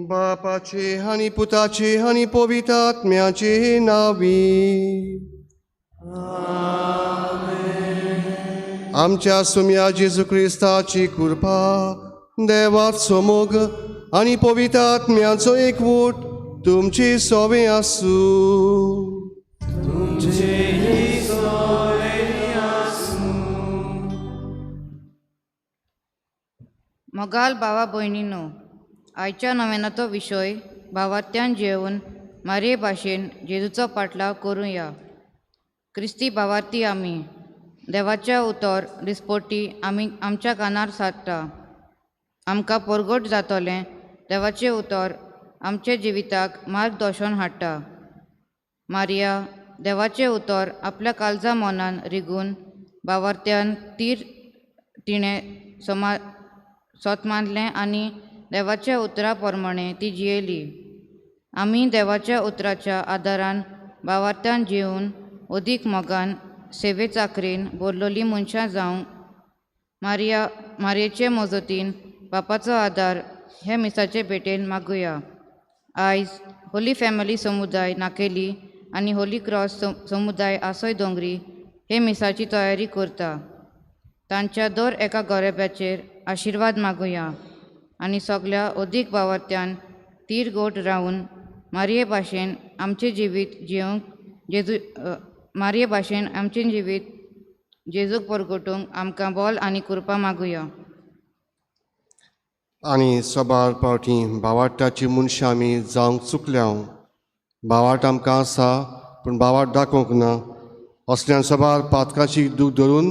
बापाचे आणि पुताचे आणि पवित्र आत्म्याचे नावी. आमच्या सुम्या जेजू ख्रिस्ताची कृपा, देवाचो मोग आणि पवित्र आत्म्याचो एकवट तुमचे सोबे आसूं. मोगाल भावा भयणींनो, आयच्या नव्यानाचो विशय भावार्थ्यान जेवन मारये भाशेन जेजूचो पाटलाव करूया. क्रिस्ती भावार्थी आमी देवाच्या उतर दिसपोटी आमी आमच्या कानार सादता. आमकां परगट जातोलें देवाचें उतर आमच्या जिविताक मार्गदर्शन हाडटा. मारिया देवाचें उतर आपल्या काळजा मोनान रिगून भावार्थ्यान तिणें सोतमानलें आनी देवाच्या उतरा प्रमाणे ती जियेली. आमी देवाच्या उतराच्या आदारान भावार्थ्यान जिवन अदीक मोगान सेवे चाकरेन बोरलोलीं मनशां जावंक मारयेचे मजतीन बापाचो आदार हे मिसाचे भेटेन मागुया. आयज होली फॅमिली समुदाय नाकेली आनी होली क्रॉस समुदाय आसय दोंगरी हे मिसाची तयारी करता. तांच्या दर एका गौरब्याचेर आशिर्वाद मागुया आनी सगळ्या अदीक भावार्थ्यान तीर गोट रावन मारये भाशेन आमचें जिवीत जिवंक मारये भाशेन आमचें जिवीत जेजूक परगटूंक आमकां बोल आनी कृपा मागुया. आनी सोबार पावटी भावार्थाची मनशां आमी जावंक चुकल्या. भावार्थ आमकां आसा पूण भावार्थ दाखोवंक ना. असल्यान सोबार पातकाची दूख धरून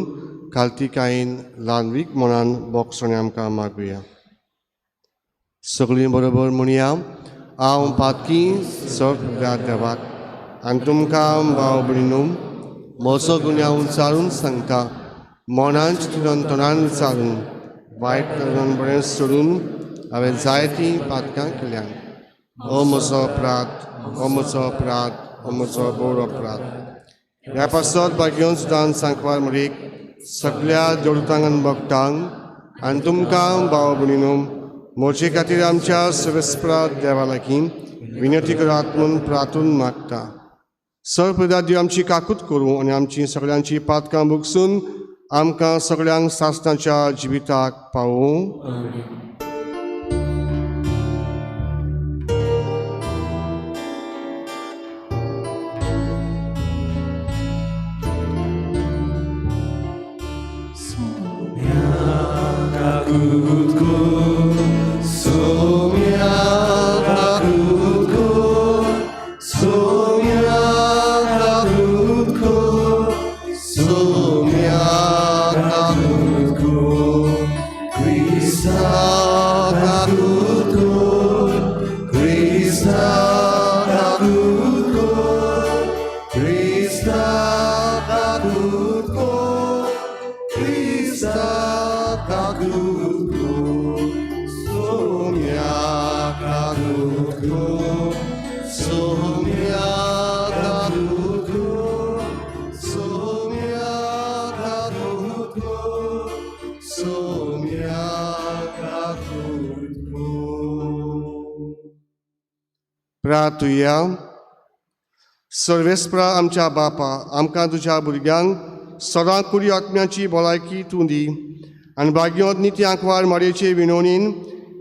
काल्तिकायेन ल्हानवीक मनान बोगसोणें आमकां मागुया. सगळीं बरोबर म्हणया, हांव पातकी सगळ्या देवाक आनी तुमकां भाव भयणीनो म्हजो गुन्यांव विचारून सांगता. मनान चिंतून तोंडान विचारून वायट कर्मां बरें सोडून हांवें जायतीं पातकां केल्यां. हो म्हजो अपराध, हो म्हजो अपराध, हो म्हजो बोड अपराध. ह्या पासत भाग्योन सुद्दां सांकवार मरेक सगळ्या जोडटांक आनी भक्तांक आनी तुमकां भाव भयणीनो म्हजे खातीर आमच्या सर्वेस्पराध देवा लागीं विनंती करात म्हूण प्रार्थून मागता. सर्वप्रदा देव आमची काकूट करूं आनी आमची सगळ्यांची पातकां भोगसून आमकां सगळ्यांक सासणाच्या जिविताक पावूं. प्रार्थुया. सर्वेस्परा आमच्या बापा, आमकां तुज्या भुरग्यांक सदां कुडी आत्म्याची भलायकी तूं दी आनी भाग्योत नित्य आंकवार मारयेचे विनवणीन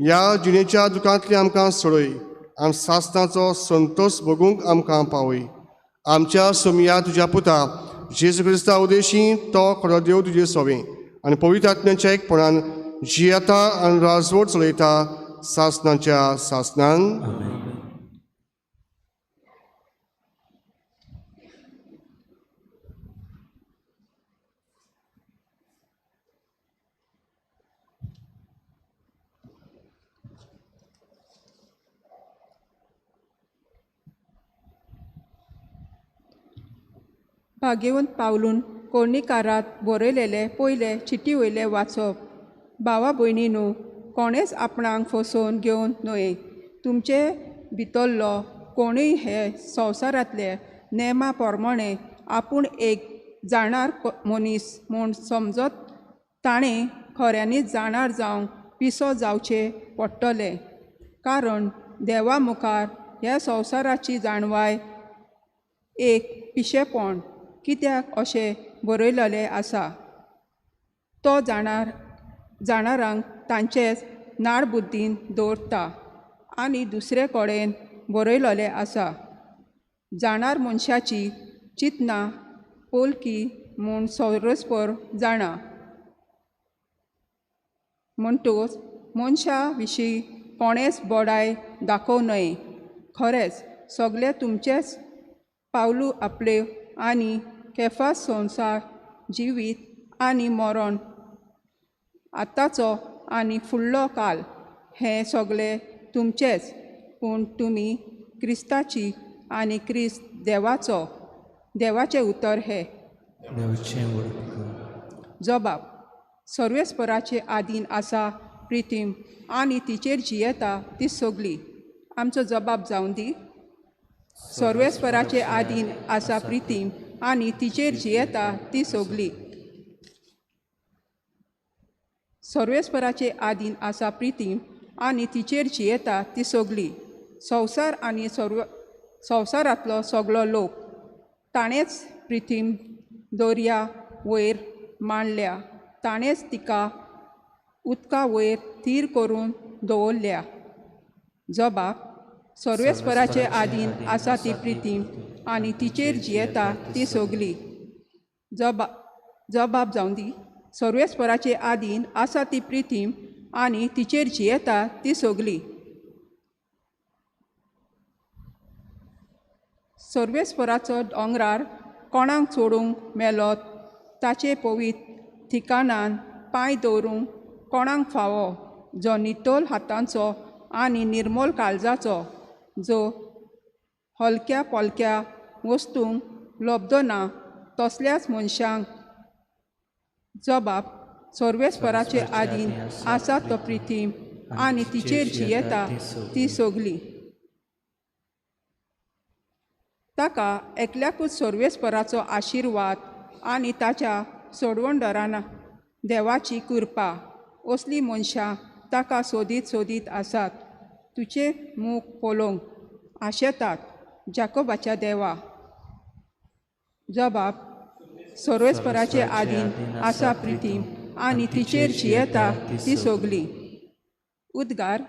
ह्या जिणेच्या दुखांतली आमकां सोडय आनी सासणाचो संतोश भोगूंक आमकां पावय. आमच्या सोमया तुज्या पुता जेजू क्रिस्ता उदेशी तो खरो देव तुजे सोबें आनी पवित्र आत्म्याच्या एकपणान जियेता आनी राजवट चलयता सासणाच्या सासणांक. भाग्यवंत पावलून कोर्णिकारात बरयलेले पयले चिटी वयले वाचप. भावा भयणींनो, कोणेच आपणाक फसोवन घेवन न्हय. तुमचे भितरलो कोणूय हे संवसारांतले नेमा प्रमाणे आपूण एक जाणार मनीस म्हूण समजत ताणें खऱ्यांनीच जाणार जावंक पिसो जावचें पडटलें. कारण देवा मुखार ह्या संवसाराची जाणवाय एक पिशेपण. कित्याक अशें बरयलेलें आसा, तो जाणारांक तांचेच नाड बुद्दीन दवरता. आनी दुसरे कडेन बरयलेलें आसा, जाणार मनशाची चिंतना पोलकी म्हूण सर्वस्पर जाणा. म्हणटूच मनशा विशीं कोणेच बोडाय दाखोव न्हय. खरेंच सगळे तुमचेच पावलू आपले आनी केफास संवसार, जिवीत आनी मरण, आतांचो आनी फुडलो काल हें सगळे तुमचेच. पूण तुमी क्रिस्ताची आनी क्रिस्त देवाचें उतर हे. जबाब. सर्वेस्पराचे आदीन आसा प्रितीम आनी तिचेर जियेता ती सगळी. आमचो जबाब जावन दी. सर्वेस्पराचे आदीन आसा प्रितीम आनी तिचेर जियेता ती सगळी. सर्वेस्पराचे आदीन आसा प्रितीम आनी तिचेर जियेता ती सगळी. संवसार आनी संवसारांतलो सगळो लोक ताणेंच प्रितीम दर्या वयर मांडल्या. ताणेंच तिका उदका वयर थीर करून दवरल्या. जबाब. सर्वेस्पराचे आदीन आसा ती प्रितीम आनी तिचेर जियेता ती सगळी. जबाब जावन दी. सर्वेस्पराचे आदीन आसा ती प्रितीम आनी तिचेर जियेता ती सगळी. सर्वेस्पराचो दोंगरार कोणाक सोडूंक मेलो ताचे पवित्र ठिकाणान पांय दवरूंक कोणाक फावो, जो नितोल हातांचो आनी निर्मोल काळजाचो, जो हलक्या पोलक्या वस्तूंक लोबदो ना, तसल्याच मनशांक. जबाब. सर्वेस्पराचे आदीन आसा तो प्रितीम आनी तिचेर जियेता ती सगळी. ताका एकल्याकूच सर्वेस्पराचो आशिर्वाद आनी ताच्या सोडवणदारान देवाची कृपा. असली मनशां ताका सोदीत आसात. तुजे मूख पळोवंक आशेतात जाकोबाच्या देवा. जबाब. सर्वेस्पराचे आदीन आसा प्रितीम आनी तिचेर जियेता ती सगळी. उद्गार.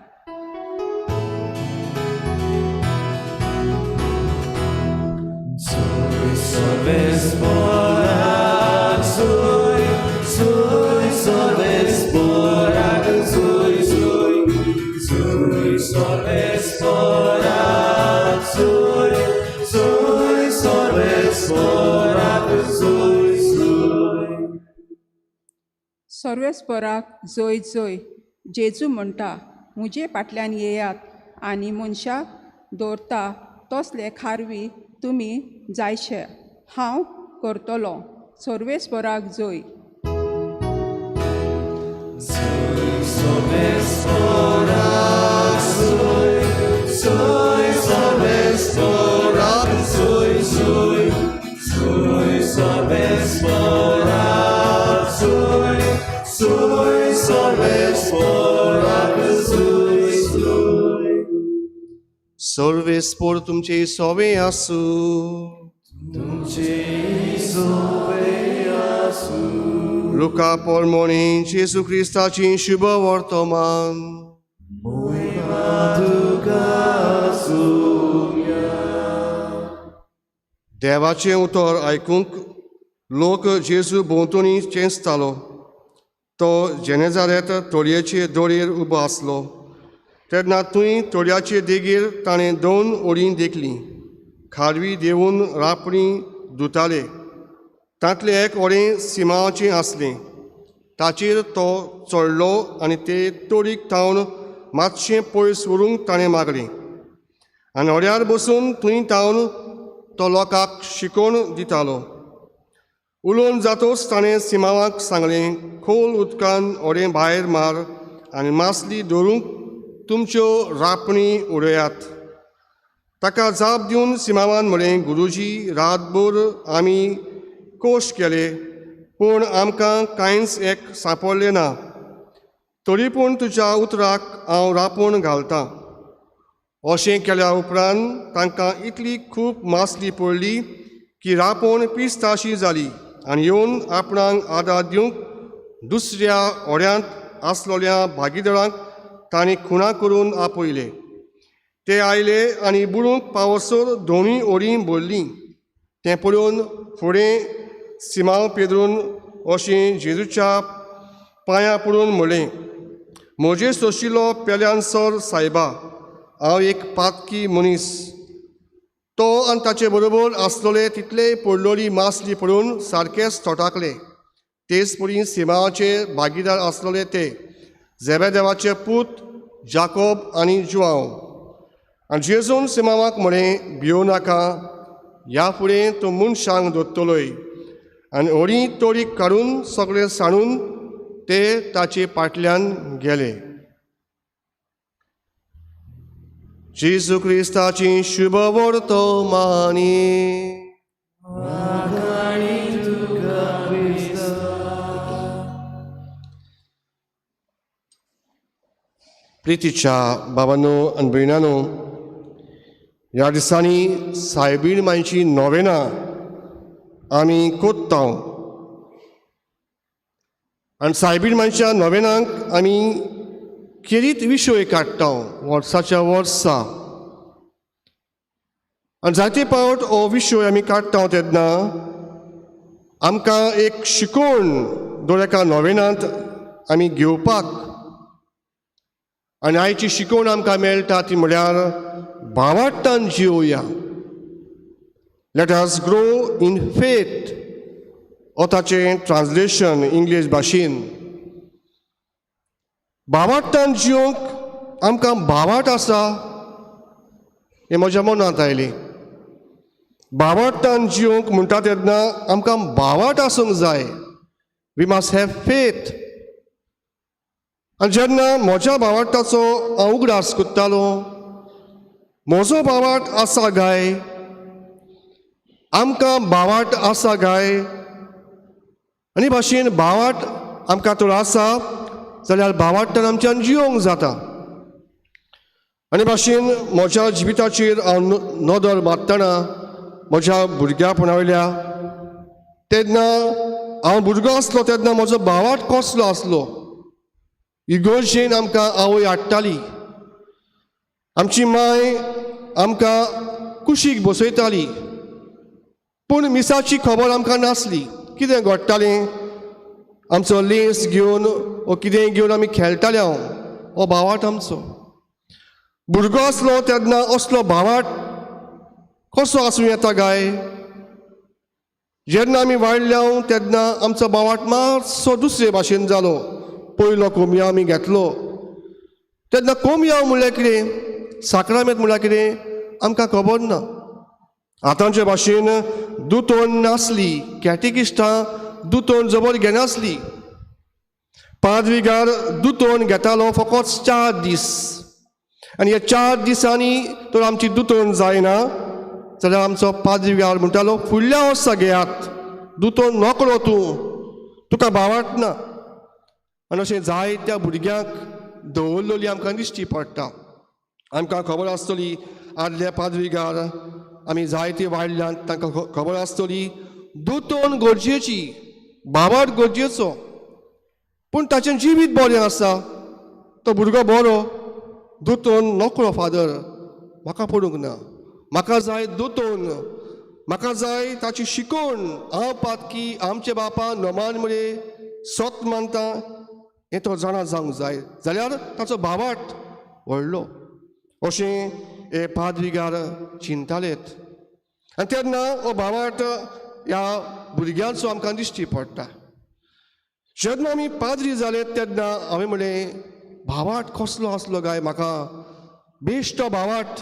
सर्वेस्पराक जय जय. जेजू म्हणटा, म्हजे फाटल्यान येयात आनी मनशाक दवरता तसले खारवी तुमी जायशे. हांव करतलों. सर्वेस्पराक जय. सर्वेस्पर तुमचे सोवे आसू. लुका पोरमोणी जेजू क्रिस्ताची शुभ वर्तमान. देवाचें उतर आयकूंक लोक जेजू भोंवतणी चेंचतालो. तो जेनेजारेत तोडयेचे दोरयेर उबो आसलो. तेन्ना थंय तोडयाचे देगेर ताणें 2 ओडीं देखलीं. खारवी देवून रापणी धुताले. तांतलें एक ओडें सिमाचें आसलें. ताचेर तो चडलो आनी ते तोडीक तावन मातशें पयस व्हरूंक ताणें मागलें. आनी ओड्यार बसून थंय तावन तो लोकांक शिकोवन दितालो. उलोवन जातोच ताणें सिमावाक सांगलें, खोल उदकान ओडें भायर मार आनी मासली दवरूंक तुमच्यो रापणी उडयात. ताका जाप दिवन सिमावान म्हळें, गुरुजी, रातभर आमी कोश केले, पूण आमकां कांयच एक सांपडलें ना. तरी पूण तुज्या उतराक हांव रापूण घालतां. अशें केल्या उपरांत तांकां इतली खूब मासली पडली की रापण पिस्ताशी जाली आनी येवन आपणाक आदार दिवंक दुसऱ्या ओड्यांत आसलोल्या भागीदारांक तांणी खुणा करून आपयले. ते आयले आनी बुडूंक पावसर दोनूय ओडीं बुडलीं. तें पळोवन फुडें सिमाव पेद्रून अशें जेजूच्या पांयां पडून म्हणलें, म्हजे सोशिल्लो पेल्यान सर सायबा, हांव एक पातकी मनीस. तो आनी ताचे बरोबर आसलोले तितले पडलोली मासली पडून सारकेच तोटाकले. तेच परी सिमावाचे भागीदार आसलोले ते झेबेदेवाचे पूत जाकोब आनी जुआंव. आनी जेजून सिमावाक म्हळें, भियो नाका, ह्या फुडें तूं मनशांक दोत्तलोय. आनी होडी तोडीक काडून सगळें सांडून ते ताचे फाटल्यान गेले. जेजू क्रिस्ताची शुभ वर्तमानी. प्रितीच्या बाबांनो आनी भयणांनो, ह्या दिसांनी सायबीण मांयची नोवेनां आमी कोत्ता. आनी सायबीण मांयच्या नोवेनांक आमी खेरीत विशय काडटा वर्साच्या वर्सा. आनी जायते फावट हो विशय आमी काडटा तेन्ना आमकां एक शिकवण दर एका नोवेनांत आमी घेवपाक. आनी आयची शिकवण आमकां मेळटा ती म्हळ्यार भावार्थान जियोया. Let us grow in faith हो ताचें ट्रान्सलेशन इंग्लीश भाशेन. भावार्थान जियोंक आमकां भावार्थ आसा हें म्हज्या मनांत आयलें. भावार्थान जियोंक म्हणटा तेन्ना आमकां भावार्थ आसूंक जाय. We must have faith. आनी जेन्ना म्हज्या भावार्थाचो हांव उगडास कोत्तालो, म्हजो भावार्थ आसा गाय, आमकां भावार्थ आसा गाय, आनी भाशेन भावार्थ आमकां तर आसा जाल्यार भावार्थान आमच्यान जियोंक जाता. आनी भाशेन म्हज्या जिविताचेर हांव नदर मारतना म्हज्या भुरग्यापणा वयल्या तेन्ना हांव भुरगो आसलो तेन्ना म्हजो भावार्थ कसलो आसलो. इगोर्जेन आमकां आवय हाडटाली. आमची माय आमकां कुशीक बसयताली. पूण मिसाची खबर आमकां नासली. कितें घडटालें, आमचो लेंस घेवन वो कितेंय घेवन आमी खेळटाले हो भावार्थ आमचो. भुरगो आसलो तेन्ना असलो भावार्थ कसो आसूं येता गाय. जेन्ना आमी वाडल्या तेन्ना आमचो भावार्थ मातसो दुसरे भाशेन जालो. पयलो कोमया आमी घेतलो तेन्ना कोमया म्हणल्यार कितें, साक्रामेंत म्हणल्यार कितें आमकां खबर ना. आतांचे भाशेन दुतोन नासली, कॅटेकिस्टां दुतोन जबर घेनासली. पाद्रीगार दुतोन घेतालो फकत 4 दीस. आनी ह्या 4 दिसांनी तर आमची दुतोन जायना जाल्यार आमचो पाद्रीगार म्हणटालो फुडल्या वर्सा घेयात, दुतोन नोकळो तूं, तुका भावार्थ ना. आनी अशें जायत्या भुरग्यांक दवरलेली आमकां दिश्टी पडटा. आमकां खबर आसतली आदले पाद्रीगार आमी जायते वाडल्यान तांकां खबर आसतली दुतोन गरजेची, भावार्थ गरजेचो. पूण ताचें जिवीत बरें आसा, तो भुरगो बरो, दुतोन नोकळो फादर, म्हाका पडूंक ना. म्हाका जाय दुतोन, म्हाका जाय ताची शिकवण. हांव पातकी, आमचे बापा नमान म्हळें सत मानता हें तो जाणा जावंक जाय जाल्यार ताचो भावार्थ व्हडलो. अशें हे पाद्रीगार चिंतालेत. आनी तेन्ना हो भावार्थ ह्या भुरग्यांचो आमकां दिश्टी पडटा. जेन्ना आमी पाद्री जाले तेन्ना हांवें म्हळें भावार्थ कसलो आसलो गाय म्हाका. बेश्टो भावार्थ,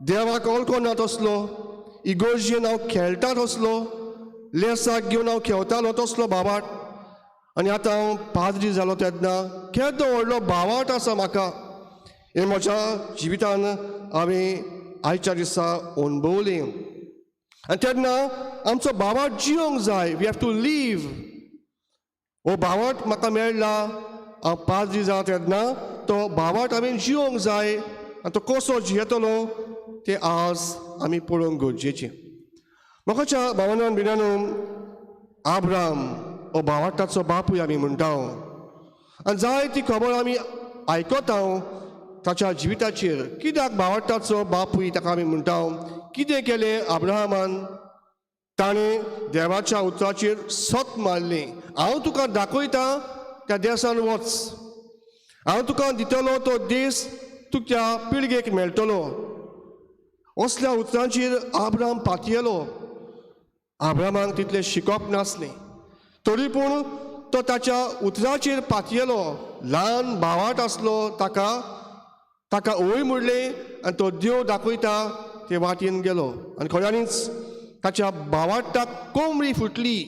देवाक वळखोना तसलो, इगोर्जेन हांव खेळटा तसलो, लेसाक घेवन हांव खेवतालो तसलो भावाट आनी आतां हांव पाद्री जालो तेन्ना केदो व्हडलो भावाट आसा म्हाका हें म्हज्या जिवितान हांवें आयच्या दिसा अणभवलें आनी तेन्ना आमचो भावाट जियोंक जाय वी हॅव टू लीव हो भावाट म्हाका मेळ्ळा हांव पाद्री जालो तेन्ना तो भावाट हांवें जियोंक जाय आनी तो कसो जियेतलो तें आज आमी पळोवंक गरजेचें म्हाकाच्या भावनान भिनानू आब्राम हो भावाटाचो बापूय आमी म्हणटा आनी जाय ती खबर आमी आयकता ताच्या जिविताचेर कित्याक भावाटाचो बापूय ताका आमी म्हणटा कितें केलें आब्राहामान ताणें देवाच्या उतराचेर सत मारलें हांव तुका दाखयता त्या देसान वच हांव तुका दितलो तो देस तुज्या पिळगेक मेळटलो असल्या उतरांचेर आब्राम पातयेलो आब्रामाक तितलें शिकप नासलें तरी पूण तो ताच्या उतराचेर पातयेलो ल्हान भावाट आसलो ताका ओय म्हणलें आनी तो देव दाखयता ते वाटेन गेलो आनी खऱ्यांनीच ताच्या भावाटाक कोंबडी फुटली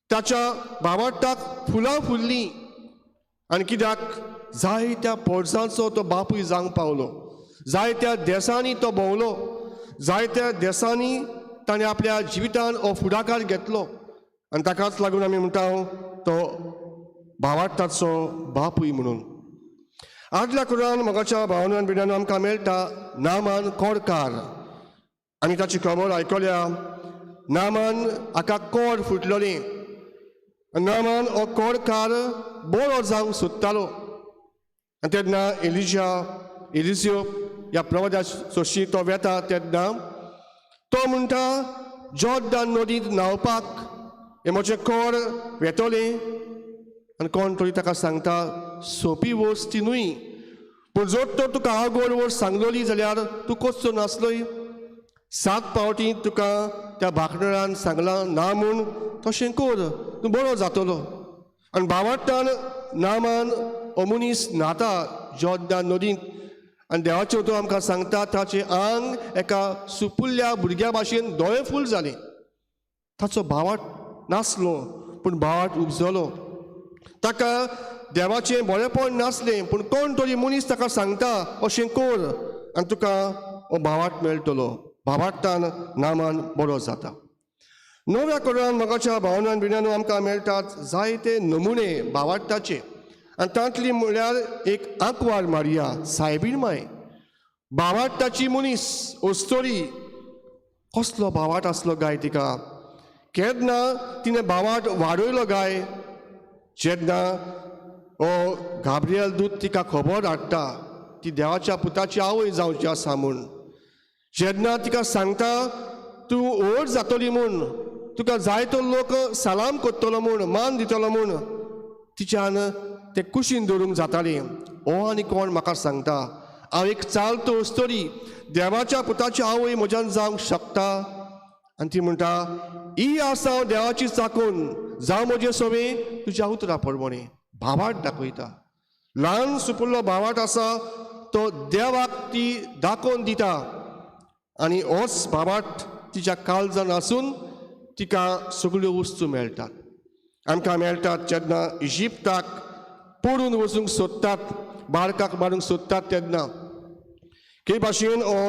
ताच्या भावाटाक फुलां फुल्लीं आनी कित्याक जायत्या पोरसांचो तो बापूय जावंक पावलो जायत्या देसांनी तो भोंवलो जायत्या देसांनी ताणें आपल्या जिवितान हो फुडाकार घेतलो आनी ताकाच लागून आमी म्हणटा तो भावाटाचो बापूय म्हणून आदल्या कुरान मोगाच्या भावनान भिनान आमकां मेळटा नामान कोडकार आमी ताची खबर आयकल्या नामान हाका कोड फुटलोलें नामान हो कोडकार बरो जावंक सोदतालो आनी तेन्ना एलिजियो ह्या प्रवादाचो तो वेता तेन्ना तो म्हणटा जॉर्दान नदींत न्हांवपाक हे म्हजें कोड वेतोलें आनी कोण तरी ताका सांगता सोंपी वस्त ती न्हय पूण जर तर तुका आगोड वस्त सांगलोली जाल्यार तूं कसो नासलोय 7 पावटी तुका त्या भाकणारान सांगलां ना म्हूण तशें कर तूं बरो जातलो आनी भावाटान नामान हो मनीस न्हाता जॉर्दान नदींत आनी देवाचे उतर आमकां सांगता ताचें आंग एका सुपुल्ल्या भुरग्या भाशेन दोळे फूल जालें ताचो भावाट नासलो पूण भावाट उपजलो ताका देवाचें बरेंपण नासलें पूण कोण तरी मनीस ताका सांगता अशें कर आनी तुका हो भावाट मेळटलो भावाटान नामान बरो जाता नव्या करोनान मोगाच्या भावनान भिनानू आमकां मेळटात जायते नमुने भावाटाचे आनी तांतली म्हळ्यार एक आंकवार मारिया सायबीण माय भावाटाची मनीस ओस्तोरी कसलो भावाट आसलो गाय तिका केन्ना तिणें भावाट वाडयलो गाय जेन्ना हो गाब्रियल दूत तिका खबर हाडटा ती देवाच्या पुताची आवय जावची आसा म्हूण जेन्ना तिका सांगता तूं व्हड जातली म्हूण तुका जाय तो लोक सलाम करतलो म्हूण मान दितलो म्हूण तिच्यान ते कुशीन दवरूंक जातालें हो आनी कोण म्हाका सांगता हांव एक चालतो वस्तोरी देवाच्या पुताची आवय म्हज्यान जावंक शकता आनी ती म्हणटा ही आसा हांव देवाची चाकून जावं म्हजे सवे तुज्या उतरा प्रमाणे भावाट दाखयता ल्हान सुपुल्लो भावाट आसा तो देवाक ती दाखोवन दिता आनी होच भावाट तिच्या काळजान आसून तिका सगळ्यो वस्तू मेळटात आमकां मेळटात जेन्ना इजिप्ताक पडून वचूंक सोदतात बाळकाक मारूंक सोदतात तेन्ना के भाशेन हो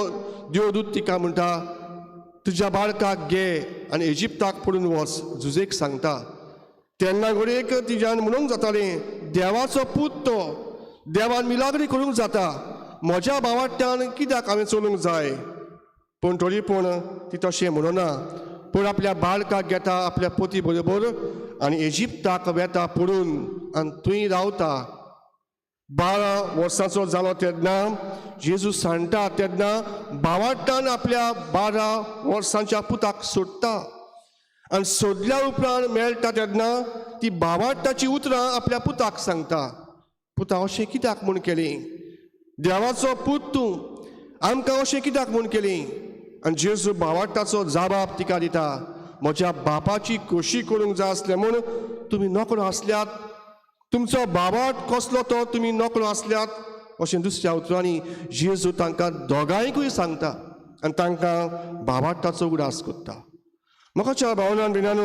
देवदूत तिका म्हणटा तुज्या बाळकाक घे आनी इजिप्ताक पडून वच झुजेक सांगता तेन्ना घडयेक तिच्यान म्हणूंक जातालें देवाचो पूत तो देवान मिलाग्री करूंक जाता म्हज्या भावाट्यान कित्याक हांवें चलूंक जाय पूण तरी पूण ती तशें म्हणना पूण आपल्या बाळकाक घेता आपल्या पोती बरोबर आनी इजिप्ताक वेता पडून आनी थंय रावता 12 वर्सांचो जालो तेन्ना जेजू सांडटा तेन्ना भावाटान आपल्या 12 वर्सांच्या पुताक सोडटा आनी सोदल्या उपरांत मेळटा तेन्ना ती भावाटाची उतरां आपल्या पुताक सांगता पुता अशें कित्याक म्हूण केलें देवाचो पूत तूं आमकां अशें कित्याक म्हूण केलें आनी जेजू भावाटाचो जाबाब तिका दिता म्हज्या बापाची खोशी करूंक जाय आसलें म्हूण तुमी नोकरो आसल्यात तुमचो भावाट कसलो तो तुमी नोकरो आसल्यात अशें दुसऱ्या उतरांनी जेजू तांकां दोगांयकूय सांगता आनी तांकां भावाटाचो उडास करता म्हाकाच्या भावनान भिनानू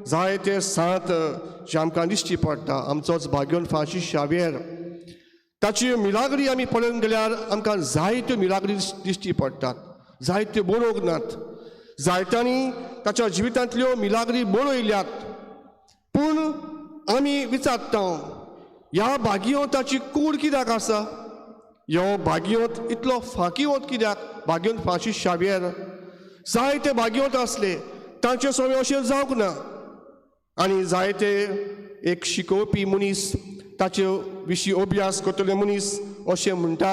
जायते सांत जे आमकां दिश्टी पडटा आमचोच भाग्योन फाशी शावेर ताची मिलाग्री आमी पळोवंक गेल्यार आमकां जायत्यो मिलाग्री दिश्टी पडटात जायत्यो बरोवंक नात जायत्यांनी ताच्या जिवितांतल्यो मिलाग्री बरयल्यात पूण आमी विचारता ह्या भाग्योताची कूड कित्याक आसा ह्यो भाग्योत इतलो फाकीवत कित्याक भाग्योत फाशी शावेर जायते भाग्योत आसले तांचे सगळे अशें जावंक ना आनी जायते एक शिकोवपी मनीस ताचे विशीं अभ्यास करतले मनीस अशें म्हणटा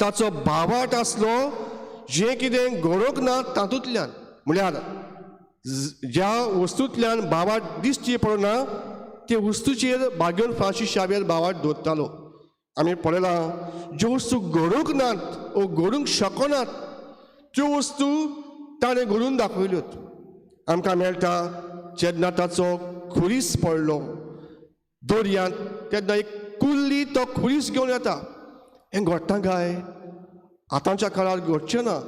ताचो भावार्थ आसलो जें कितें घडोवंक ना तातूंतल्यान म्हळ्यार ज्या वस्तूंतल्यान भावार्थ दिश्टी पडना ते वस्तूचेर भाग्योन फाशी शावेर भावार्थ दवरतालो आमी पळयलां ज्यो वस्तू घडोवंक नात वो घडोवंक शकनात त्यो वस्तू ताणें घडोवन दाखयल्योत आमकां मेळटा जेन्ना ताचो खुरीस पडलो दर्यांत तेन्ना एक कुल्ली तो खुरीस घेवन येता हें घडटा काय आतांच्या काळार घडचें ना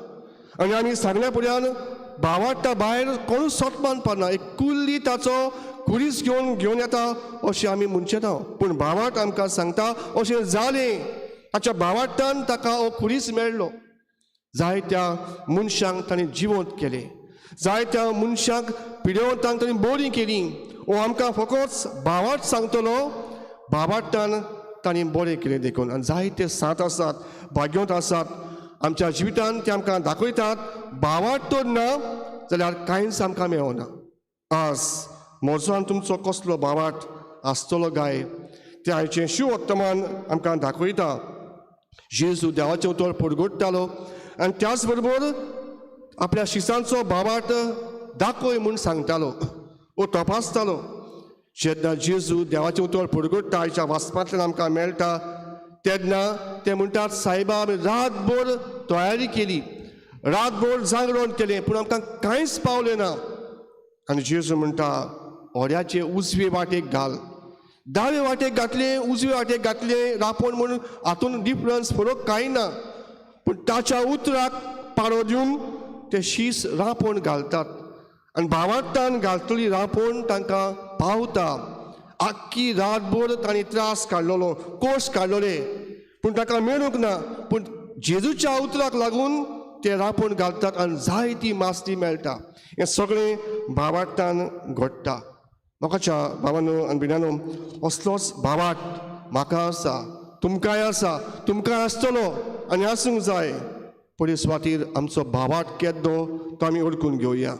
आनी आमी सांगल्या फुड्यान भावार्था भायर कोणूच सोटमान पाना एक कुल्ली ताचो खुरीस घेवन येता अशें आमी म्हणचे ना पूण भावार्थ आमकां सांगता अशें जालें ताच्या भावार्थान ताका हो खुरीस मेळ्ळो जायत्या मनशांक ताणें जिवंत केलें जायत्या मनशांक पिडेवंतांक ताणें बरी केली वो आमकां फकत भावार्थ सांगतलो भावार्थान ताणें बरें केलें देखून आनी जायते सांत आसात भाग्योत आसात आमच्या जिवितांत ते आमकां दाखयतात भावार्थ तर ना जाल्यार कांयच आमकां मेळना आज म्हजो आनी तुमचो कसलो भावार्थ आसतलो काय ते आयचें शिव वर्तमान आमकां दाखयता जेजू देवाचे उतर परगडटालो आनी त्याच बरोबर आपल्या शिसांचो भावार्थ दाखय म्हूण सांगतालो वो तपासतालो जेन्ना जेजू देवाचे उतर परगडटा आयच्या वाचपांतल्यान आमकां मेळटा तेन्ना ते म्हणटात सायबा आमी रातभर तयारी केली रातभर जागरण केलें पूण आमकां कांयच पावलें ना आनी जेजू म्हणटा ओड्याचे उजवे वाटेक घाल दावे वाटेक घातलें उजवे वाटेक घातलें रापण म्हूण हातून डिफरन्स फरक कांय ना पूण ताच्या उतराक पारो दिवन ते शीस रापण घालतात आनी भावार्थान घालतली रापण तांकां पावता आख्खी रातभर तांणी त्रास काडलेलो कोश काडलेले पूण ताका मेळूंक ना पूण जेजूच्या उतराक लागून ते रापण घालतात आनी जायती मास्ती मेळटा हें सगळें भावार्थान घडटा म्हाकाच्या भावानो आनी भिनानो असलोच भावार्थ म्हाका आसा तुमकांय आसा तुमकां आसतलो आनी आसूंक जाय पयले सुवातेर आमचो भावार्थ केद्दो तो आमी ओळखून घेवया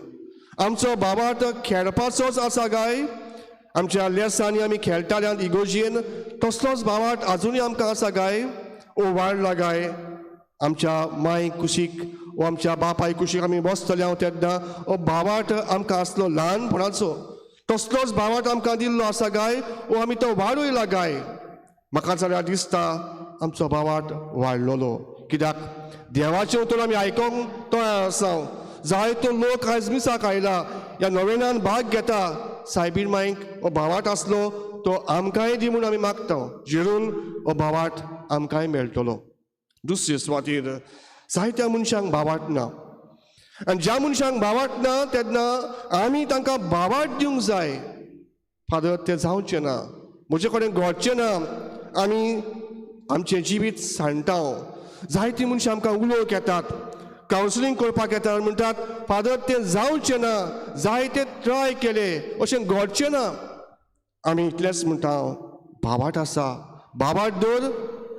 आमचो भावार्थ खेळपाचोच आसा काय आमच्या लेसांनी आमी खेळटाल्यांत इगोजेन तसलोच भावार्थ आजुनूय आमकां आसा काय वो वाडला काय आमच्या मांय कुशीक वो आमच्या बापाय कुशीक आमी बसतले हांव तेन्ना हो भावार्थ आमकां आसलो ल्हानपणाचो तसलोच भावार्थ आमकां दिल्लो आसा काय वो आमी तो वाडयला काय म्हाका जाल्यार दिसता आमचो भावार्थ वाडलेलो कित्याक देवाचें उतर आमी आयकोंक तयार आसा जायतो लोक आयज मिसाक आयला ह्या नोवेनान भाग घेता सायबीण मांयक हो भावार्थ आसलो तो आमकांय दी म्हूण आमी मागता जेरून हो भावार्थ आमकांय मेळटलो दुसरे सुवातेर जायत्या मनशांक भावार्थ ना आनी ज्या मनशांक भावार्थ ना तेन्ना आमी तांकां भावार्थ दिवंक जाय फादर तें जावचें ना म्हजे कडेन घडचें ना आमी आमचें जिवीत सांडटा जायतीं मनशां आमकां उलोवंक येतात कावन्सिलींग करपाक येतात म्हणटात फादर तें जावचें ना जायते ट्राय केले अशें घडचें ना आमी इतलेंच म्हणटा भावार्थ आसा भावार्थ दवर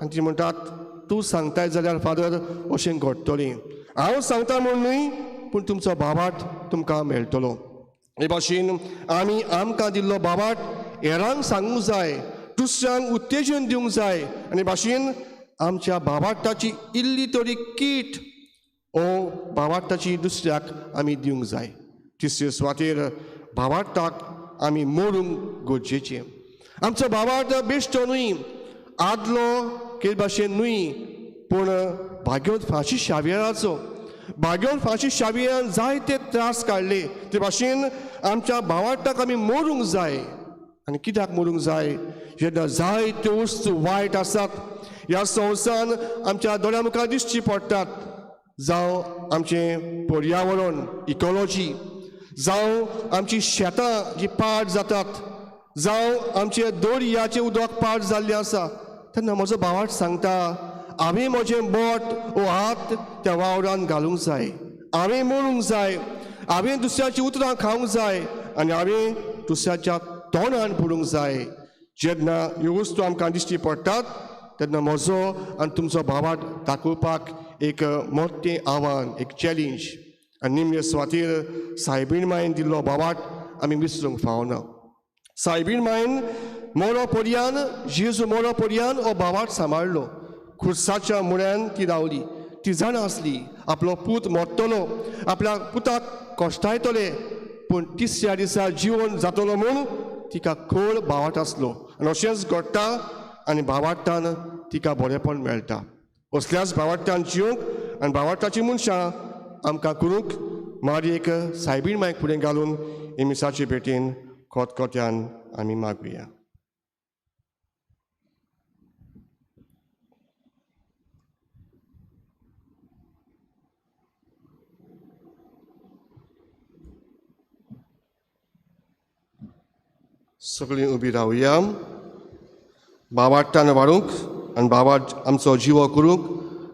आनी ती म्हणटात तूं सांगताय जाल्यार फादर अशें घडटलें हांव सांगता म्हूण न्हय पूण तुमचो भावार्थ तुमकां मेळटलो हे भाशेन आमी आमकां दिल्लो भावार्थ हेरांक सांगूंक जाय दुसऱ्यांक उत्तेजन दिवंक जाय आनी भाशेन आमच्या भावार्थाची इल्ली तरी कीट ओ भावार्थाची दुसऱ्याक आमी दिवंक जाय तिसरे सुवातेर भावार्थाक आमी मोडूंक गरजेचें आमचो भावार्थ बेश्टो न्हय आदलो के भाशेन न्हय पूण भाग्योत फाशी शावेराचो भाग्योत फाशी शावेरान जायते त्रास काडले ते भाशेन आमच्या भावार्थाक आमी मोडूंक जाय आनी कित्याक मोडूंक जाय जेन्ना जायत्यो वस्तू वायट आसात ह्या संवसारान आमच्या दोळ्या मुखार दिश्टी पडटात जावं आमचें पर्यावरण इकॉलॉजी जावं आमची शेतां जी पाड जातात, जावं आमचे दर्याचें उदक पाड जाल्लें आसा, तेन्ना म्हजो भावार्थ सांगता, हांवें म्हजें बोट वो हात त्या वावरान घालूंक जाय, हांवें म्हणूंक जाय, हांवें दुसऱ्याची उतरां खावंक जाय आनी हांवें दुसऱ्याच्या तोंडान पडूंक जाय. जेन्ना ह्यो वस्तू आमकां दिश्टी पडटात तेन्ना म्हजो आनी तुमचो भावार्थ दाखोवपाक एक मोठें आव्हान, एक चॅलेंज. आनी निमणे सुवातेर सायबीण मायन दिल्लो भावार्थ आमी विसरूंक फावना. सायबीण मायन मोरो पर्यान, जेजू मोरो पर्यान हो भावार्थ सांबाळ्ळो. खुर्साच्या मुळ्यान ती रावली. ती जाण आसली आपलो पूत मोडटलो, आपल्या पुताक कोश्टायतले, पूण तिसऱ्या दिसा जिवन जातलो म्हूण तिका खोल भावार्थ आसलो. आनी अशेंच घडटा आनी भावार्थान तिका बरेंपण मेळटा. असल्याच भावार्थान जिवंक आनी भावार्थाची मनशां आमकां करूंक मारयेक सायबीण मायक फुडें घालून हे मिसाचे भेटेन खोतखोत्यान आमी मागुया. सगळीं उबी रावया. भावार्थान वाडूंक आनी भावार्थ आमचो जिवो करूंक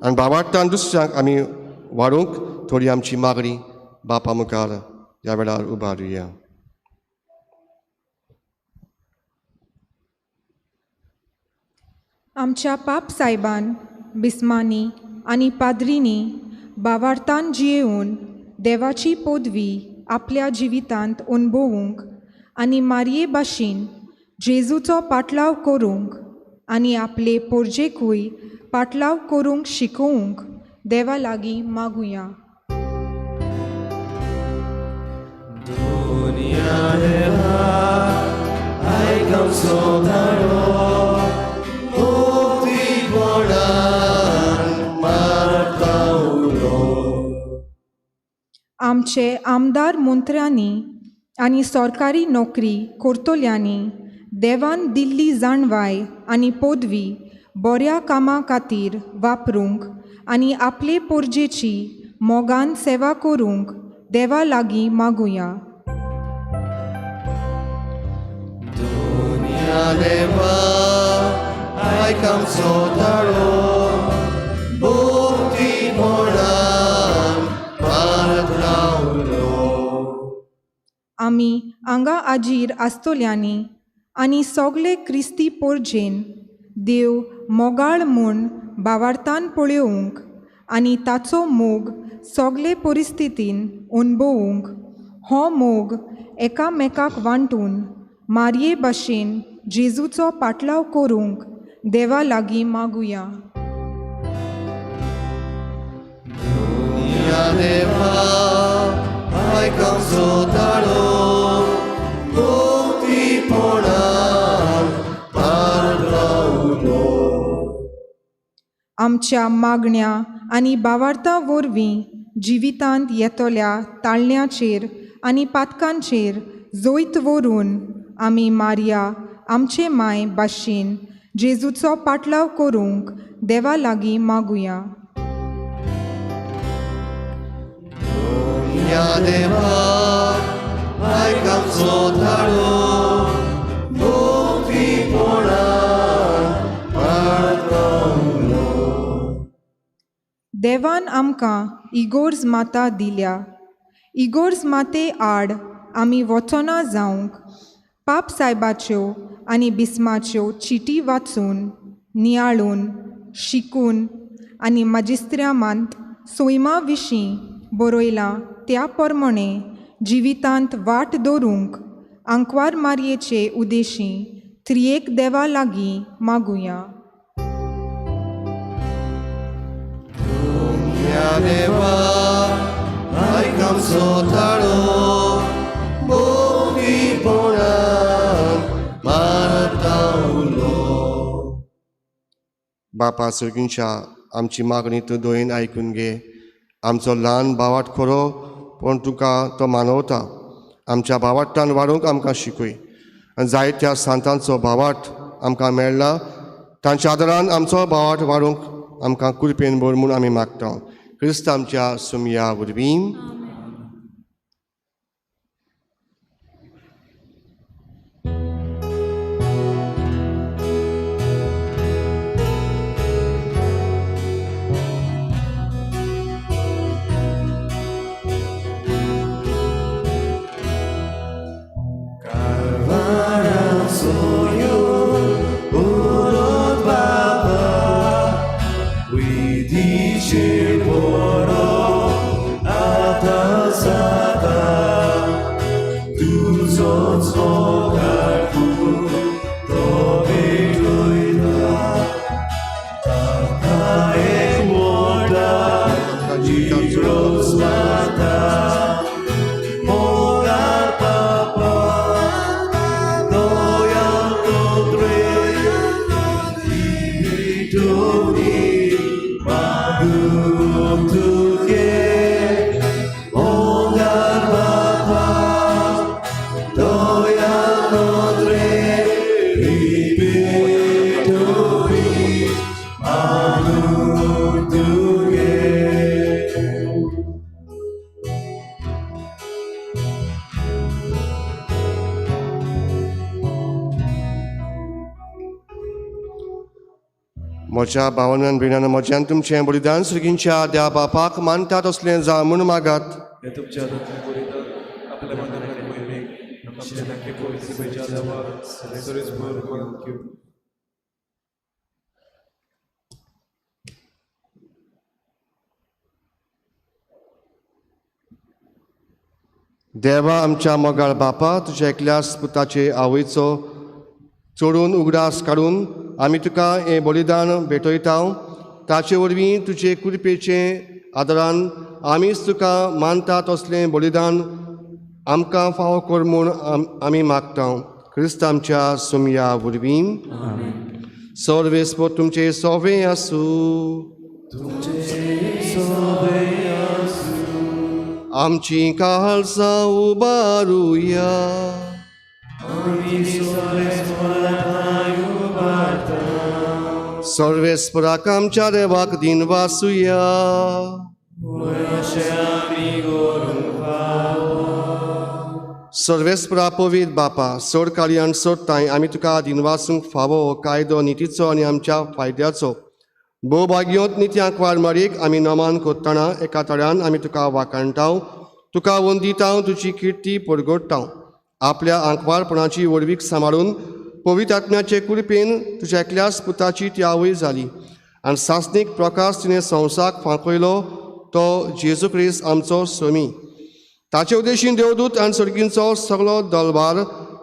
आनी भावार्थान दुसऱ्यांक आमी वाडूंक थोडी आमची मागणी बापा मुखार ह्या वेळार उबारुया. आमच्या पाप सायबान, बिस्मांनी आनी पाद्रींनी भावार्थान जियेवन देवाची पदवी आपल्या जिवितांत अणभवूंक आनी मारये भाशेन जेजूचो पाटलाव करूंक आनी आपले पोरजेकूय पाटलाव करूंक शिकोवंक देवा लागीं मागुया. आमचे आमदार मंत्र्यांनी आनी सरकारी नोकरी करतल्यांनी देवान दिल्ली जाणवाय आनी पदवी बऱ्या कामां खातीर वापरूंक आनी आपले पोरजेची मोगान सेवा करूंक देवा लागीं मागुया. आमी हांगा आजीर आसतल्यांनी आनी सगळे क्रिस्ती पोरजेन देव मोगाळ म्हूण भावार्थान पळयोवंक आनी ताचो मोग सगळे परिस्थितीन अणभवूंक हो मोग एकामेकाक वांटून मारये भाशेन जेजूचो पाटलाव करूंक देवा लागीं मागुया. आमच्या मागण्या आनी भावार्थां वरवीं जिवितांत येतल्या ताळण्याचेर आनी पातकांचेर जोयत व्हरून आमी मारया आमचे माय भाशेन जेजूचो पाटलाव करूंक देवा लागीं मागुया. देवान आमकां इगोर्ज माता दिल्या. इगोर्ज माते आड आमी वचना जावंक पाप सायबाच्यो आनी बिस्माच्यो चिटी वाचून नियाळून शिकून आनी माजिस्त्रामांत सोयमा विशीं बरयलां त्या प्रमाणे जिवितांत वाट दवरूंक आंकवार मारयेचे उद्देशीं त्रियेक देवा लागीं मागुया. बापा सर्गींच्या आमची मागणी तूं दोयेन आयकून घे. आमचो ल्हान भावार्थ खरो पूण तुका तो मानवता. आमच्या भावार्थान वाडूंक आमकां शिकय आनी जायत्या सांतांचो भावार्थ आमकां मेळ्ळा. तांच्या आदारान आमचो भावार्थ वाडूंक आमकां कृपेन भर म्हूण आमी मागता. क्रिस्त आमच्या सुमया वरवीं. म्हज्या भावान भयणान म्हज्यान तुमचें बलिदान सुर्गींच्या देवा बापाक मानतात असलें जा म्हूण मागात. हे तुमच्या हातांतल्यान बलिदान आपल्या मनांतल्या मोहिमेक आमच्या नाके पवित्रतेच्या देवाक सरेसभर घेवं. देवा आमच्या मोगाळ बापा तुज्या एकल्याच पुताचे आवयचो चोडून उगडास काडून आमी तुका हें बलिदान भेटयता. ताचे वरवीं तुजे कृपेचे आदारान आमीच तुका मानतात असलें बलिदान आमकां फावो कर म्हूण आमी मागता. क्रिस्त आमच्या सोमया वरवीं सर्वेस्पर तुमचे सोवे आसूं. आमची काळजां उबारुया. सर्वेस्पराक आमच्या देवाक दिन वासुया. सर्वेस्परा पवित्र बापा सोड काळी आनी सोडताय आमी तुका दिन वासूंक फावो कायदो नितीचो आनी आमच्या फायद्याचो भोवभाग्योत नित्याक वाडमारीक आमी नमान कोत्ताना एका तळ्यान आमी तुका वाखाणटा. तुका वंदिता तुजी किर्ती परगडटा. आपल्या आंकवारपणाची वडवीक सांबाळून पवित्र आत्म्याचे कृपेन तुज्या एकल्याच पुताची ती आवय जाली आनी सासणीक प्रकाश तिणें संवसाक फांकयलो तो जेजू क्रिस्त आमचो सोमी. ताचे उद्देशीन देवदूत आनी सर्गींचो सगळो दलबार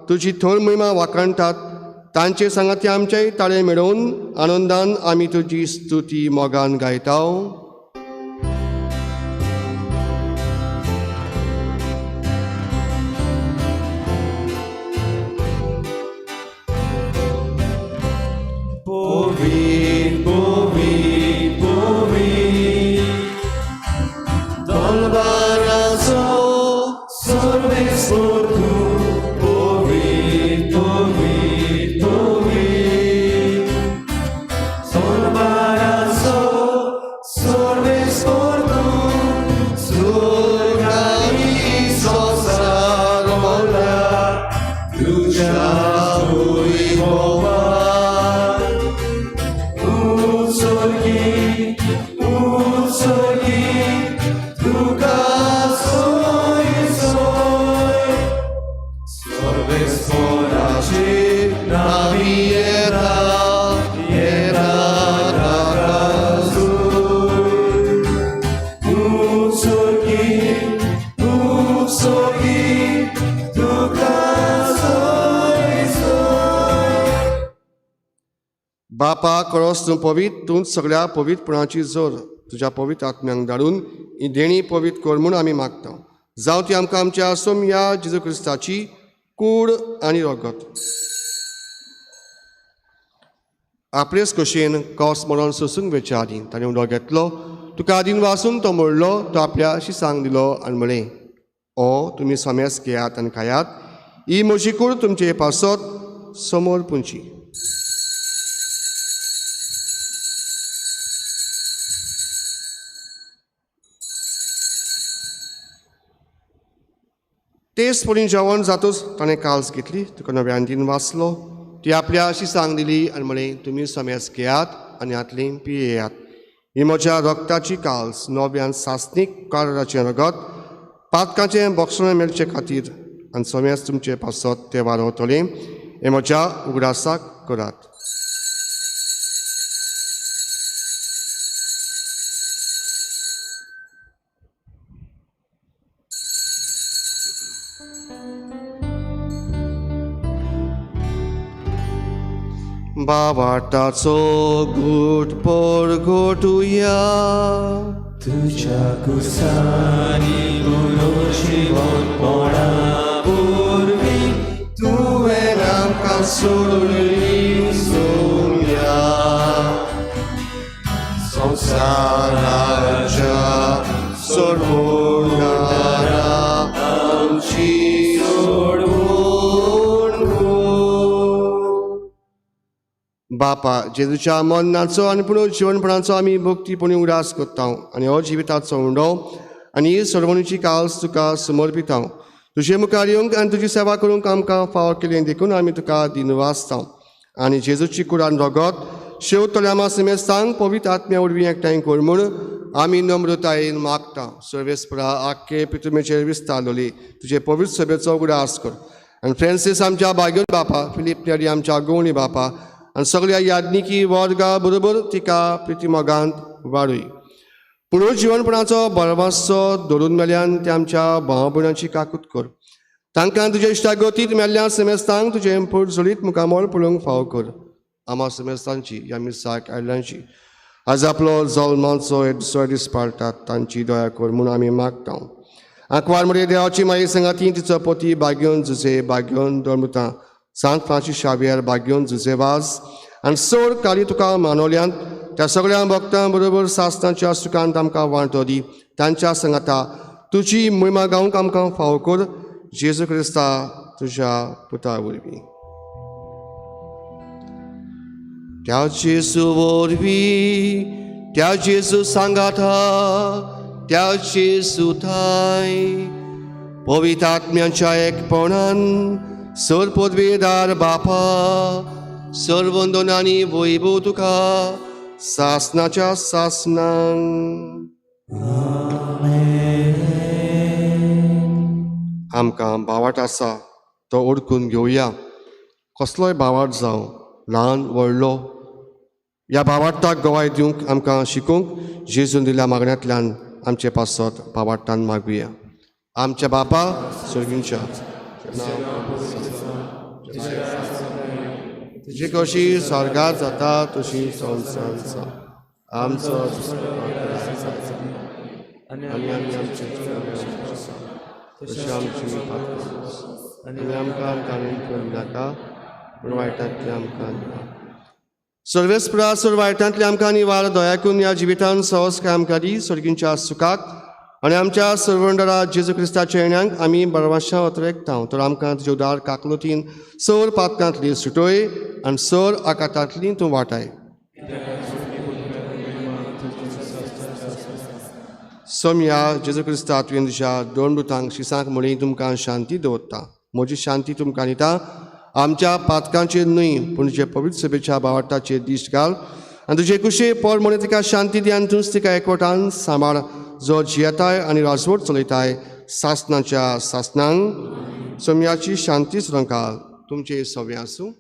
तुजी थोर महिमा वाखाणटात. तांचे सांगाती आमचेय ताळे मेळोवन आनंदान आमी तुजी स्तुती मोगान गायता. बापा कळस तूं पवित्र तूं सगळ्या पवित्रपणाची जोर तुज्या पवित्र आत्म्यांक धाडून ही देणी पवित्र कर म्हूण आमी मागता. जावं ती आमकां आमच्या सोमया जेजू क्रिस्ताची कूड आनी रगत. आपलेच कशेन कौस मरण सोसूंक वेच्या आदी ताणें उडो घेतलो. तुका आदीन वासून तो मोडलो तो आपल्या शिसांक दिलो आनी म्हळें ओ तुमी सोमेस घेयात आनी खायात. ही म्हजी कूड तुमचे पासत समोर पुंची. तेच पडीं जेवण जातूच ताणें काल्स घेतली तुका नव्यान दिन वाचलो. ती आपल्या शिसांक दिली आनी म्हळें तुमी सोमेस घेयात आनी हातलीं पियेयात. ही म्हज्या रगताची काल्स नव्यान सासणीक काराचें रगत पातकाचें बोक्षण मेळचे खातीर आनी सोमेस तुमचे पासत ते वाडवतलें. हे म्हज्या उगडासाक करात. बाबाटाचो घोट परगटुया. तुझ्या कुसानी जीवनपणा उरवी तुवें आमकां सोडून सोमया संवसाराच्या सोडवणारा आमची सोडवण. बापा जेजूच्या मरणाचो आनी पुनर्जीवनपणाचो आमी भक्तीपणी उडास करता आनी हो जिविताचो उंडो आनी ही सोडवणीची काल्स तुका समर्पिता. तुजे मुखार येवंक आनी तुजी सेवा करूंक आमकां फावो केलें देखून आमी तुका दिन वाचता. आनी जेजूची कुडान रगत शेवटले आमा सेमेस्तांक पवित्र आत्म्या वरवीं एकठांय कर म्हूण आमी नम्रतायेन मागता. सर्वेस्परा आख्खे पितुमेचेर विस्तारलोली तुजे पवित्र सभेचो उगडास कर. आनी फ्रांसीस आमच्या भाग्योन बापा, फिलीप नेरी आमच्या गवणी बापा आनी सगळ्या याज्ञिकी वर्गा बरोबर तिका प्रितीमोगांत वाडूय. पुरो जीवनपणाचो बरवासो धरून मेल्यान ते आमच्या भाव भयणांची काकूट कर. तांकां तुजे इश्टागतींत मेल्ल्या सेमेस्तांक तुजें पुरसुलीत मुखामोल पळोवंक फाव कर. आमा सेमेस्तांची ह्या मिसाक आयल्यांची आज आपलो जल्माचो येदसो दीस पाळटात तांची दया कर म्हूण आमी मागता. आंकवार मरे देवाची माई संगाती तिचो पती भाग्योन जुजे भाग्योन दोळमुतां सांत फ्रांसीस शावियर भाग्योन जुजेवाज आनी सोड काली तुका मानवल्यांत त्या सगळ्या भक्तां बरोबर सासणाच्या सुखांत आमकां वांटो दी. तांच्या संगाता तुजी महिमा गावंक आमकां फाव कर. जेजू क्रिस्ता तुज्या पुता वरवीं. त्या जेजू वरवीं त्या जेजू सांगाता त्या जेजू थाय पवित्र आत्म्याच्या एकपणान सर पदवेदार बापा सर्वंदनांनी वैभव तुका सासणाच्या सासणांक. आमकां भावाट आसा तो ओळखून घेवया. कसलोय भावाट जावं ल्हान व्हडलो ह्या भावार्थाक गोवाय दिवंक आमकां शिकूंक जेजून दिल्या मागण्यांतल्यान आमचे पासत भावार्थान मागुया. आमच्या बापा स्वर्गींच्या तुजी कशी स्वर्गांत जाता तशी संवसारांत जा. आमचो आनी आमचे तशी आमची आनी आमकां करूं नाका पूण वायटांतली आमकां. सर्वेस्परा सर वायटांतली आमकां निवार दया करून ह्या जिवितांत सहज काय आमकां दी. सर्गींच्या सुखाक आनी आमच्या सर्वंडरा जेजू क्रिस्ताच्या येण्याक आमी बरवाशा वतरेकता. तर आमकां तुज्या उदार काकलुतीन सर पातकांतली सुटोय आनी सर आकातांतली तूं वाटाय. सोम्या जेजू क्रिस्ता तुवें तुज्या दोन दुतांक शिसांक म्हणी तुमकां शांती दवरता. म्हजी शांती तुमकां दिता. आमच्या पातकांचेर न्हय पूण तुजे पवित्र सभेच्या भावार्थाचेर दिश्ट घाल आनी तुजे कुशे पोर म्हण तिका शांती दी आनी तूंच तिका एकवटान सांबाळ जो जियेताय आनी राजवट चलयताय सासणाच्या सासणांक. सोम्याची शांती सुरंगाल तुमचे सव्य आसूं.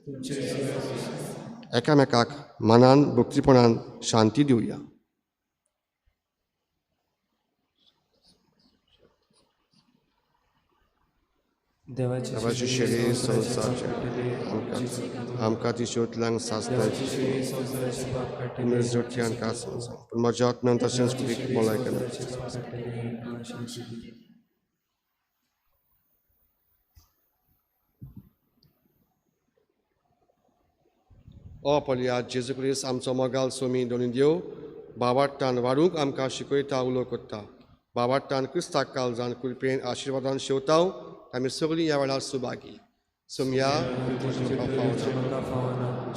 एकामेकाक मनान भक्तीपणान शांती दिवया. देवाची शेळी संवसारचे आमकां ती शेवटल्यांक सासणाची जोडच्यान कासून पूण म्हज्या आत्म्यान तशेंच कुडीक मोलाय केलें. ओ पलिया जेजू क्रिस्त आमचो मोगाल सोमी दोनी देव भावार्थान वाडूंक आमकां शिकयता उलो करता. भावार्थान क्रिस्ताक काळजान कुलपेन आशिर्वादान शेवता. आमी सगळीं ह्या वेळार सुभागी. सोम्या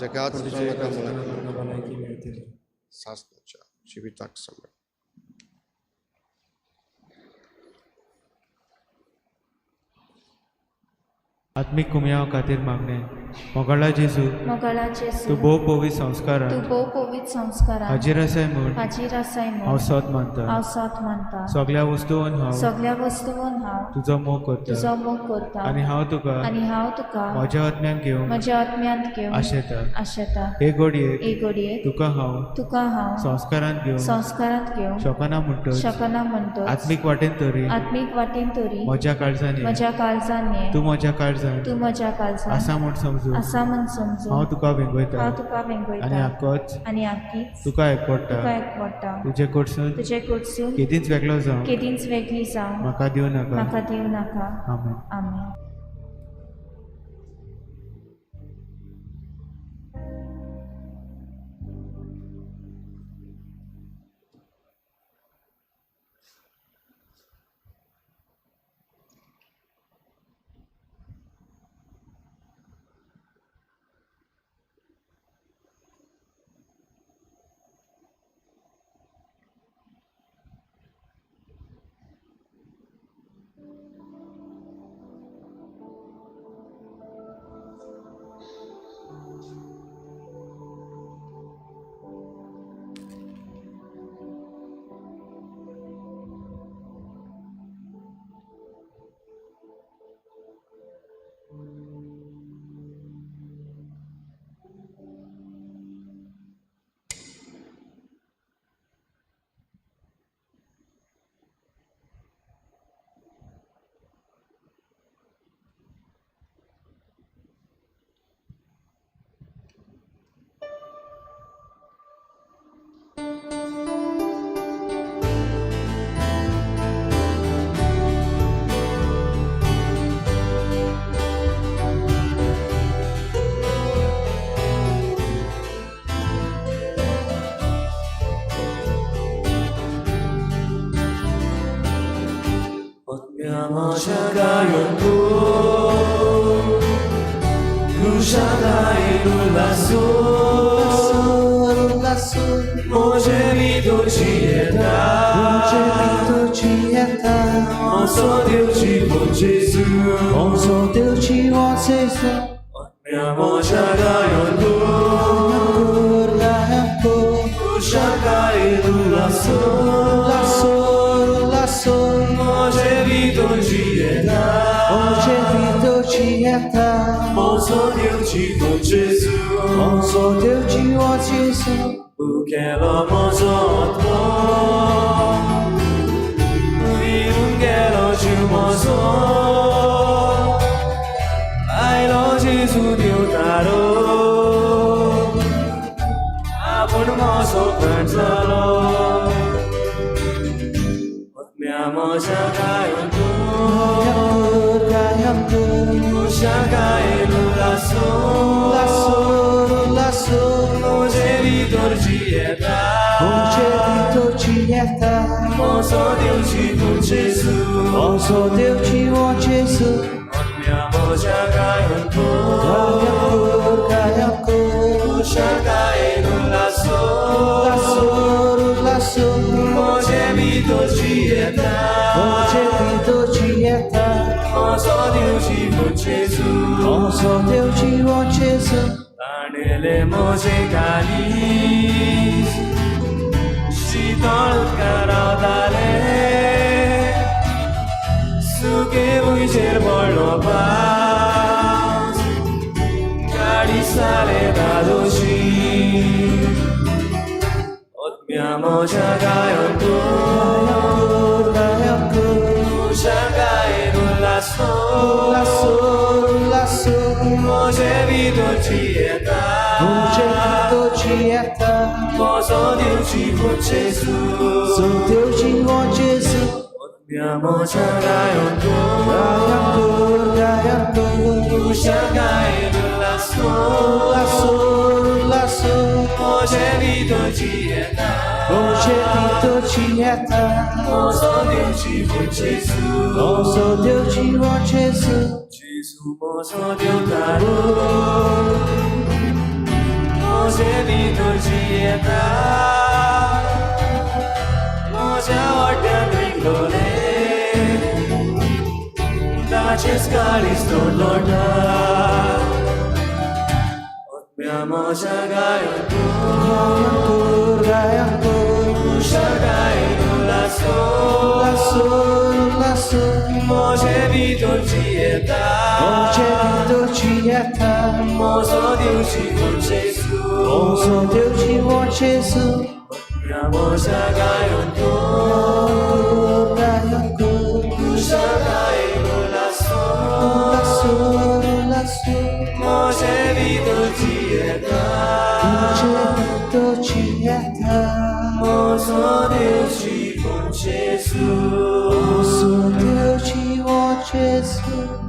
जगात सासणाच्या जिविताक सांबाळ. आत्मिक कुमयाव खातीर मागणे. मोगाळा जेजू तूं भोव पवित्र संस्कारांत हाजीर आसाय म्हूण हांव सत मानता. सगळ्या वस्तूंवन हांव तुजो मोग करता आनी हांव तुका म्हज्या आत्म्यान घेवन आशेता. हे घडयेक तुका हांव संस्कारांत घेवन शकना म्हणटच आत्मीक वाटेन तरी म्हज्या काळजांनी तूं म्हज्या काळजांत आसा म्हूण समजून हांव तुका वेंगयता आनी आख्खीच तुका एकवडटा. तुजे कडसून केदींच वेगळो जावं म्हाका दिवं नाका. आमेन. só Deus te bom Jesus. Bom só Deus te bom Jesus. Minha mão já ganhou. Só Deus te bom Jesus. Só Deus te bom Jesus. Porque ela mozo virum quero te mozo. Ai lo Jesus Deus caro. Apun mozo cansalo. Minha mão já caiu. Só Deus te bom Jesus. Só Deus te bom Jesus. Minha mão já caiu. Cai no laço. Só Deus te bom Jesus. Só Deus te bom Jesus. Anele moje calis. Shitol karadale. Suke buijer bolo paz. Gadi sale dadoshi. Otmia moja gayon tu. Moje vidocieta. Só Deus te bom Jesus. Só Deus te bom Jesus. Minha mão já ganhou. Shagai no laço. Moje vidocieta. Só Deus te bom Jesus. Só Deus te bom Jesus. Jesus, moço Deus caro. Moje vidocieta. Moja orta gringole. Daches calisto lorda. Minha mão já ganhou. Shagai no laço. Moje vidocieta. Moço Deus te bom Jesus. Só Deus te bom Jesus. Minha mão já ganhou. Shagai no laço. Moje vidocieta. Moço Deus te bom Jesus. Só Deus te bom Jesus.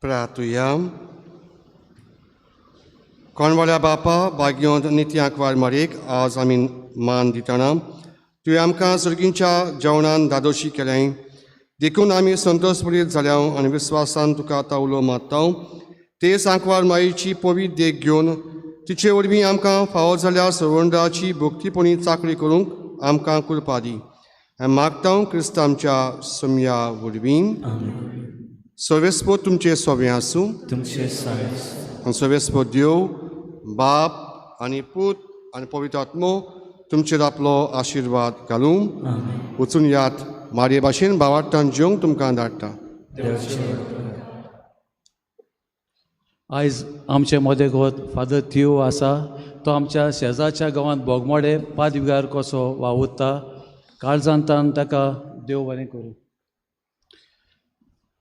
Prátujam. कोणवाल्या बापा भाग्योंत नित्याक वार मारेक आज आमी मान दितना तुवें आमकां सर्गींच्या जेवणान दादोशी केलें देखून आमी संतोषभरीत जाल्या आनी विस्वासान तुका आतां उलो मारता ते सांकवार मायेची पवित्र देख घेवन तिचे वरवीं आमकां फावो जाल्या सर्वंडाची भक्तीपणी चाकरी करूंक आमकां कृपा दी हांवें मागता क्रिस्त आमच्या सम्या वरवीं सर्वेस्पो तुमचे सोबे आसूं तुमचे सायस आनी सर्वेस्पो देव बाप आनी पूत आनी पवित्र आत्मो तुमचेर आपलो आशिर्वाद घालूं वचून यात मारये भाशेन भावार्थान जेवंक तुमकां धाडटा आयज आमचे मोदेगोत फादर थियो आसा तो आमच्या शेजारच्या गांवांत बोगमोडे पादविकार कसो वावुरता काळजांतान ताका देव बरें करूं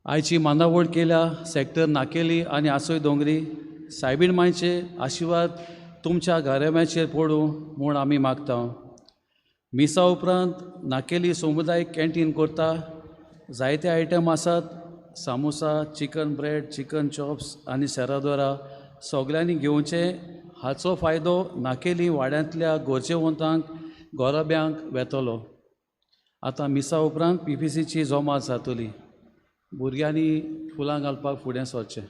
आयची मानावळ केल्या सॅक्टर नाकेली आनी आसोय दोंगरी सायबीण मांयचे आशिर्वाद तुमच्या घाराम्याचेर पडूं म्हूण आमी मागता मिसा उपरांत नाकेली समुदायीक कॅन्टीन करता जायते आयटम आसात samosa chicken bread chicken chops आनी सेरादोरा सगल्यांनी घेवचे हाचो फायदो नाकेली वाड्यांतल्या गोरजेवंतांक गोरब्यांक वेतलो आतां मिसा उपरांत PPCची जोमात जातली भुरग्यांनी फुलां घालपाक फुडें सरचें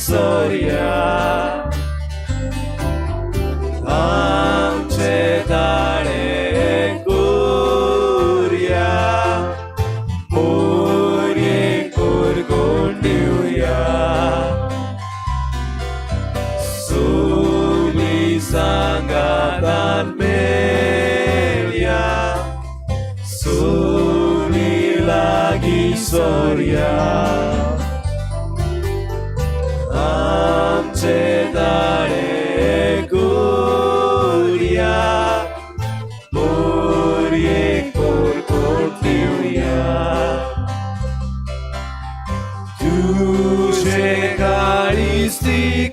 Soria, amche सोनी लागि सोर्या आमचे दाडे गुर्या मोर्ये कोर दिवया तुझे काळीस तिकारी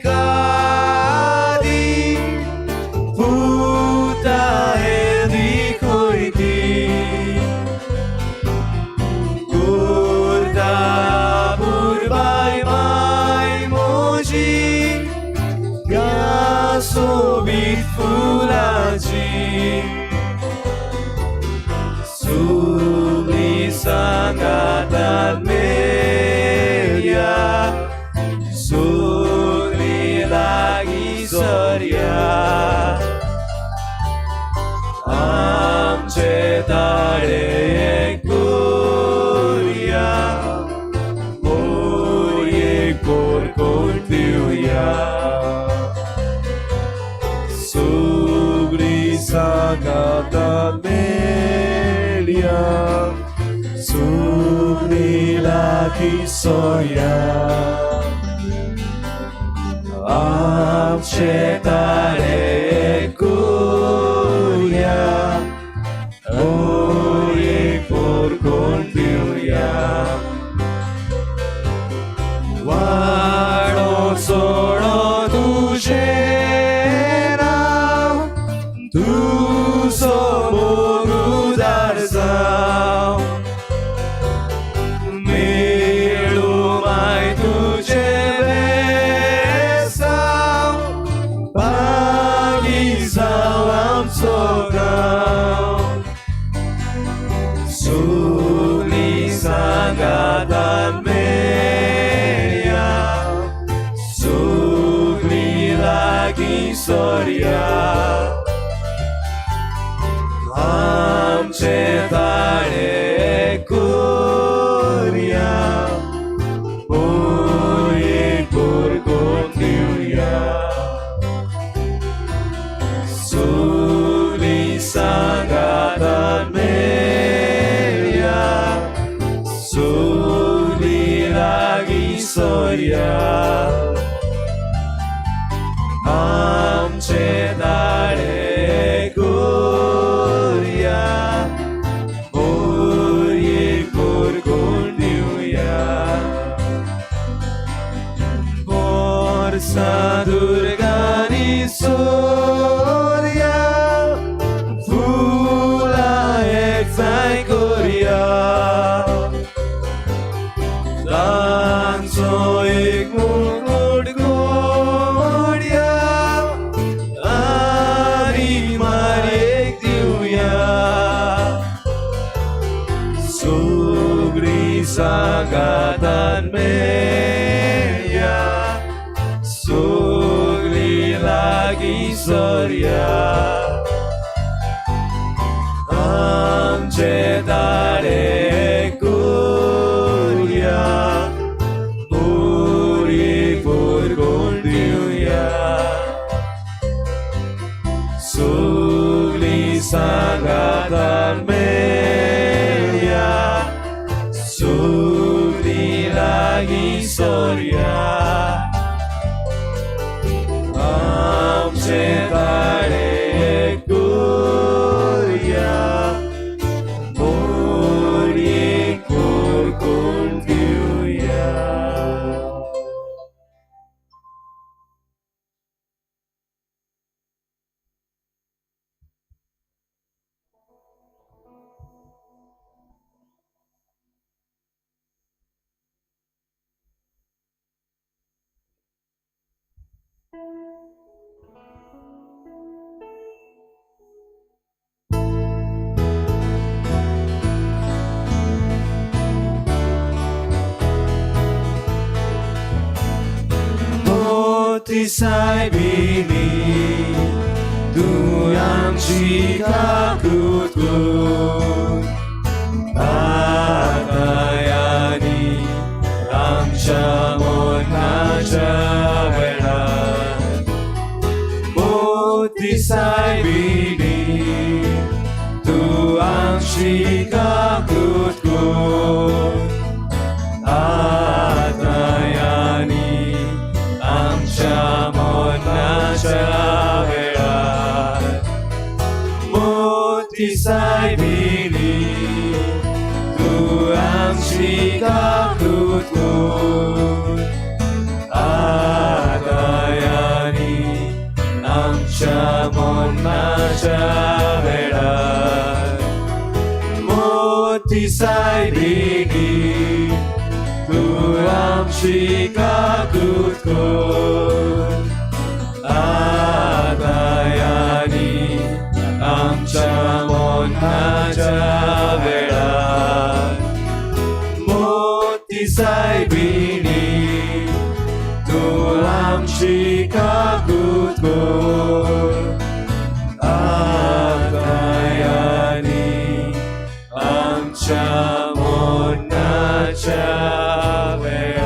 puta he koiti kurda purbai mai moji gasobit fulaci sumi sangatat melia suni lagi sorya आमचे ताळे कुर्या मोर्ये कोर दिवया सुगडी सांगातात मेल्या सुगडी लागीं सोया आमचे ताळे कुर्या मोर्ये कोर दिवया वाडो सोडो तुझे नाव तुजो मोगुदार जाव मेळू माय तुझे बेसाव बागी जाव आमचो गांव सुनी सांगातात मेल्या सुनी लागीं सोर्या आमचे ताळे कुर्या मोर्ये कोर दिवया सुनी सांगातात मेल्या सुनी लागीं सोर्या आमचे ताळे कुर्या मोर्ये कोर दिवया बोर्सा दुर्गानी सोर्या फुला एकठांय कोरया तांचो एक मुकुट घोडया आनी मारेक दिवया सुगडी सांगातात मेल्या सुगडी लागीं सोर्या आमचे ताळे कुर्या मोर्ये कोर दिवया सुगडी सांगातात मेल्या सुगडी लागीं सोर्या आमचे ताळे कुर्या मोर्ये कोर दिवया Tisai bini tu yang chikakutku Atayani amshamon kajaberan Tisai bini tu ang chikakutku काकूतको आतायानी आमच्या मरणाच्या वेळार मोठी सायबिणी तू आमची काकूतको आतायानी आमच्या मरणाच्या वेळार मोठी सायबिणी तू आमची काकूतको आतायानी आमच्या मरणाच्या वेळार मोठी सायबिणी तू आमची काकूतको आतायानी आमच्या मरणाच्या वेळार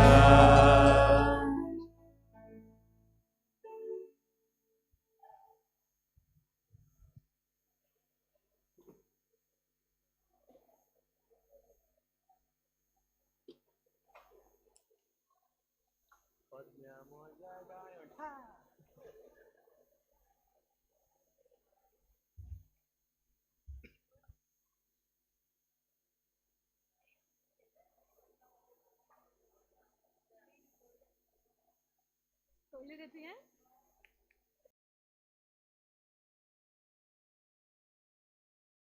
टोली देती है